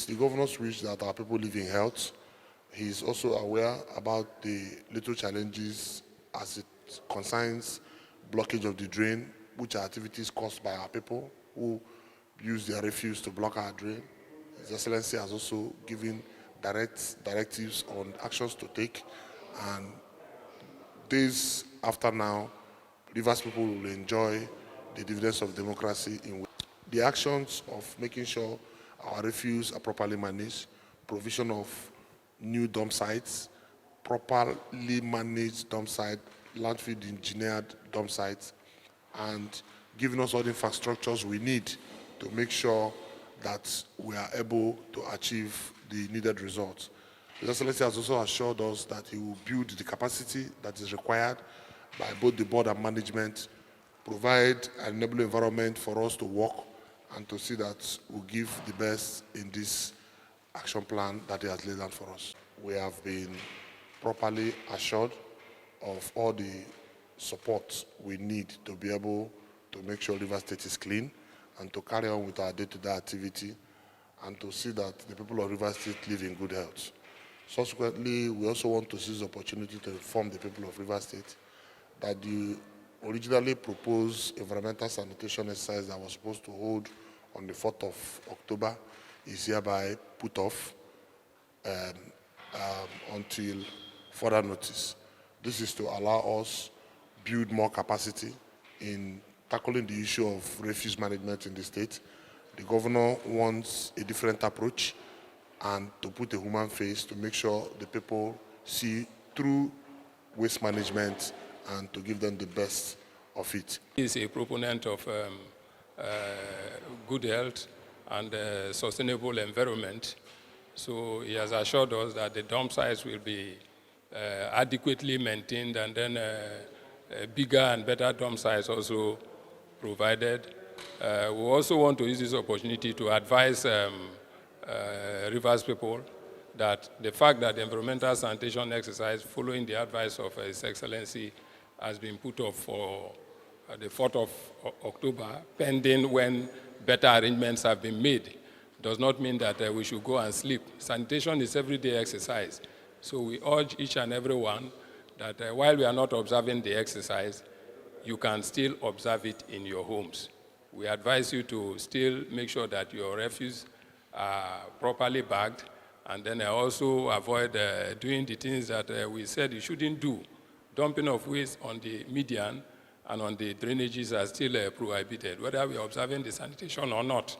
the governor's wish that our people live in health. He's also aware about the little challenges as it concerns blockage of the drain, which are activities caused by our people who use their refuse to block our drain. His Excellency has also given directives on actions to take, and days after now, Rivers people will enjoy the dividends of democracy in the actions of making sure our refuse are properly managed, provision of new dump sites, properly managed dump site, landfill engineered dump sites, and giving us all the infrastructures we need to make sure that we are able to achieve the needed results. His Excellency has also assured us that he will build the capacity that is required by both the board and management, provide an enabling environment for us to work and to see that we give the best in this action plan that he has laid out for us. We have been properly assured of all the support we need to be able to make sure Rivers State is clean and to carry on with our day-to-day activity and to see that the people of Rivers State live in good health. Subsequently, we also want to seize the opportunity to inform the people of Rivers State that the originally proposed environmental sanitation exercise that was supposed to hold on the 4th of October is hereby put off until further notice. This is to allow us build more capacity in tackling the issue of refuse management in the state. The governor wants a different approach and to put a human face to make sure the people see through waste management and to give them the best of it. He is a proponent of good health and sustainable environment. So he has assured us that the dump sites will be adequately maintained, and then bigger and better dump sites also provided. We also want to use this opportunity to advise Rivers people that the fact that the environmental sanitation exercise following the advice of His Excellency has been put off for the 4th of October, pending when better arrangements have been made, does not mean that we should go and sleep. Sanitation is everyday exercise. So we urge each and every one that while we are not observing the exercise, you can still observe it in your homes. We advise you to still make sure that your refuse are properly bagged, and then also avoid doing the things that we said you shouldn't do. Dumping of waste on the median and on the drainages are still prohibited, whether we are observing the sanitation or not.